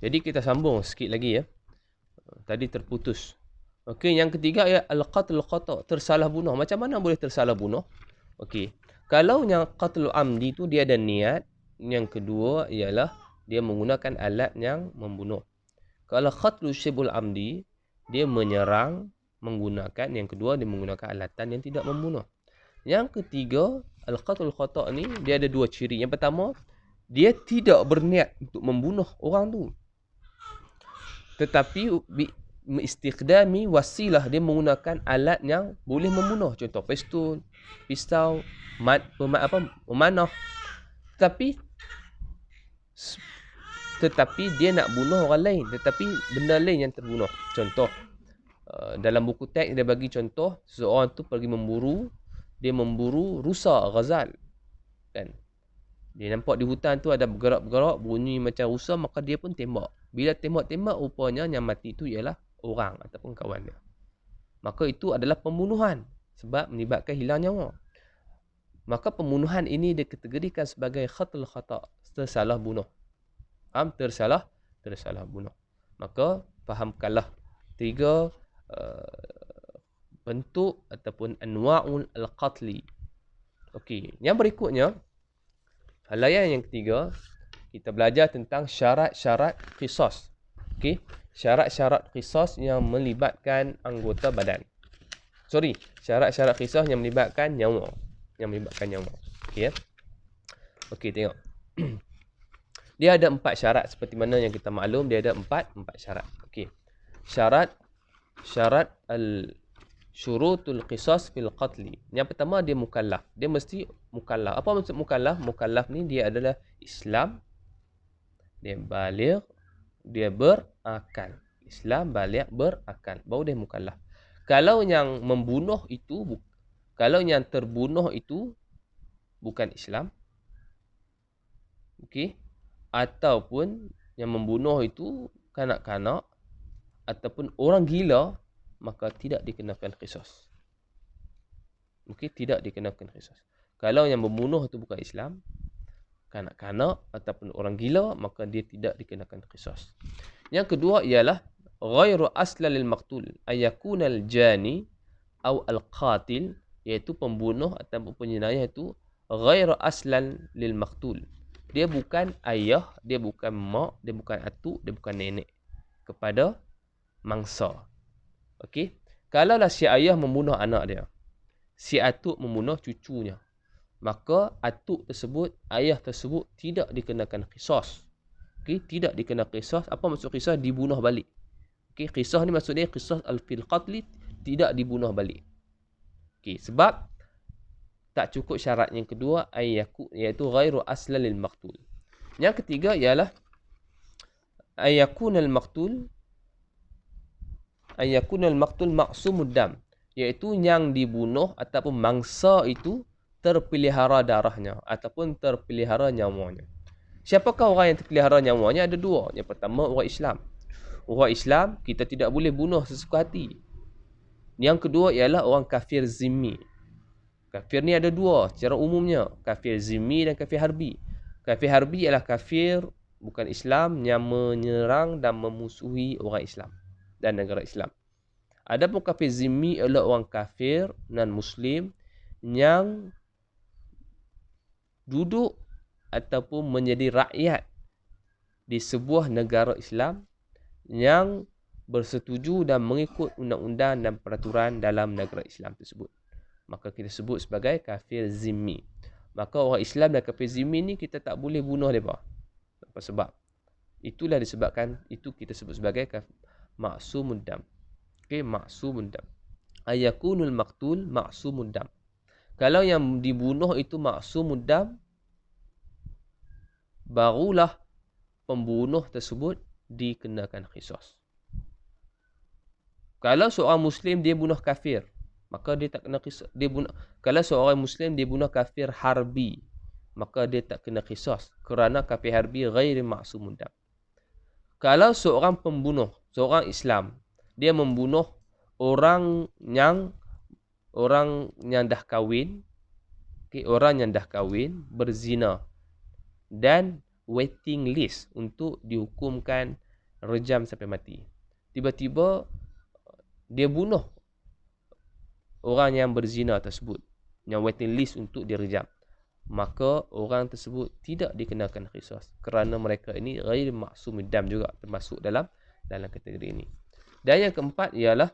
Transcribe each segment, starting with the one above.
Jadi kita sambung sikit lagi ya. Tadi terputus. Okey, yang ketiga ya al-qatl khata', tersalah bunuh. Macam mana boleh tersalah bunuh? Okey. Kalau yang qatl amdi tu dia ada niat, yang kedua ialah dia menggunakan alat yang membunuh. Kalau qatlu syibul amdi, dia menyerang menggunakan, yang kedua dia menggunakan alatan yang tidak membunuh. Yang ketiga, al-qatl khata' ni dia ada dua ciri. Yang pertama, dia tidak berniat untuk membunuh orang tu. Tetapi istiqdami wasilah, dia menggunakan alat yang boleh membunuh. Contoh pistol, memanah. Tetapi dia nak bunuh orang lain, tetapi benda lain yang terbunuh. Contoh, dalam buku teks dia bagi contoh, seseorang tu pergi memburu, dia memburu rusa, ghazal. Kan? Dia nampak di hutan tu ada bergerak-bergerak, bunyi macam rusa, maka dia pun tembak. Bila tembak-tembak, rupanya yang mati tu ialah orang ataupun kawan dia. Maka itu adalah pembunuhan sebab menyebabkan hilang nyawa. Maka pembunuhan ini dikategorikan sebagai qatl khata', tersalah bunuh. Tersalah bunuh. Maka fahamkanlah tiga bentuk ataupun anwa'ul al-qatli. Okey, yang berikutnya, halayan yang ketiga, kita belajar tentang syarat-syarat qisas. Okey, syarat-syarat qisas yang melibatkan anggota badan. Syarat-syarat qisas yang melibatkan nyawa. Okey ya. Okey, tengok. Dia ada 4 syarat seperti mana yang kita maklum, dia ada 4 syarat. Okey. Syarat syurutul qisas fil qatli. Yang pertama, dia mukallaf. Dia mesti mukallaf. Apa maksud mukallaf? Mukallaf ni dia adalah Islam, dia baligh, dia berakal. Islam, baligh, berakal. Baru dia mukallaf. Kalau yang membunuh itu, kalau yang terbunuh itu bukan Islam, okey, ataupun yang membunuh itu kanak-kanak ataupun orang gila, maka tidak dikenakan qisas. Okey, tidak dikenakan qisas. Kalau yang membunuh itu bukan Islam, kanak-kanak ataupun orang gila, maka dia tidak dikenakan qisas. Yang kedua ialah ghairu asla lil maqtul ayakuna al jani atau al qatil, iaitu pembunuh ataupun penyinayah itu ghairu aslan lil maqtul. Dia bukan ayah, dia bukan mak, dia bukan atuk, dia bukan nenek kepada mangsa. Okey. Kalaulah si ayah membunuh anak dia, si atuk membunuh cucunya, maka atuk tersebut, ayah tersebut tidak dikenakan qisas. Okey, tidak dikenakan qisas. Apa maksud qisas? Dibunuh balik. Okey, qisas ni maksud dia qisas al-fil qatli, tidak dibunuh balik. Okey, sebab tak cukup syarat yang kedua, iaitu ghairu aslan lil maqtul. Yang ketiga ialah ayakunal maqtul ma'sumud dam, iaitu yang dibunuh ataupun mangsa itu terpelihara darahnya ataupun terpelihara nyawanya. Siapakah orang yang terpelihara nyawanya? Ada dua. Yang pertama, orang Islam. Orang Islam kita tidak boleh bunuh sesuka hati. Yang kedua ialah orang kafir zimmi. Kafir ni ada dua secara umumnya, kafir zimmi dan kafir harbi. Kafir harbi ialah kafir bukan Islam yang menyerang dan memusuhi orang Islam dan negara Islam. Adapun kafir zimmi ialah orang kafir non-Muslim yang duduk ataupun menjadi rakyat di sebuah negara Islam yang bersetuju dan mengikut undang-undang dan peraturan dalam negara Islam tersebut. Maka kita sebut sebagai kafir zimmi. Maka orang Islam dan kafir zimmi ni kita tak boleh bunuh mereka. Apa sebab? Itulah disebabkan, itu kita sebut sebagai ma'sumud dam. Okey, ma'sumud dam. Ayakunul maqtul ma'sumud dam. Kalau yang dibunuh itu ma'sumud dam, barulah pembunuh tersebut dikenakan qisas. Kalau seorang Muslim dia bunuh kafir, maka dia tak kena qisas. Kalau seorang Muslim dia bunuh kafir harbi, maka dia tak kena qisas kerana kafir harbi ghairi ma'sumud dam. Kalau seorang pembunuh, seorang Islam, dia membunuh orang yang dah kahwin, orang yang dah kahwin, berzina dan waiting list untuk dihukumkan rejam sampai mati. Tiba-tiba dia bunuh orang yang berzina tersebut, yang waiting list untuk direjam, maka orang tersebut tidak dikenakan qisas kerana mereka ini ghair maksumid dam juga termasuk dalam kategori ini. Dan yang keempat ialah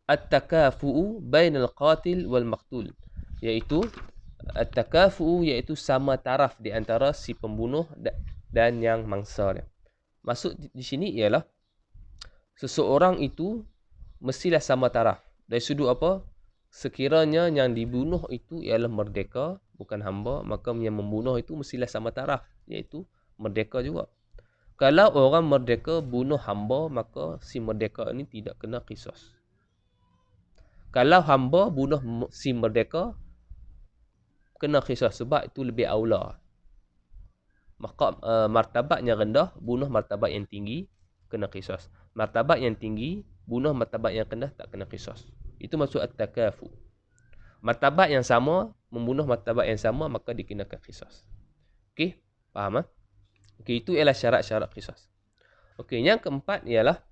at-takafu'u bainal qatil wal maqtul, iaitu at-takafu'u iaitu sama taraf di antara si pembunuh dan yang mangsa dia. Maksud di sini ialah seseorang itu mestilah sama taraf. Dari sudut apa? Sekiranya yang dibunuh itu ialah merdeka, bukan hamba, maka yang membunuh itu mestilah sama taraf, iaitu merdeka juga. Kalau orang merdeka bunuh hamba, maka si merdeka ini tidak kena qisas. Kalau hamba bunuh si merdeka, kena qisas sebab itu lebih aula. Maka martabatnya rendah, bunuh martabat yang tinggi, kena qisas. Martabat yang tinggi, bunuh martabat yang rendah, tak kena qisas. Itu maksud at-takafu. Martabat yang sama, membunuh martabat yang sama, maka dikenakan qisas. Okey, faham? Okey, itu ialah syarat-syarat qisas. Okey, yang keempat ialah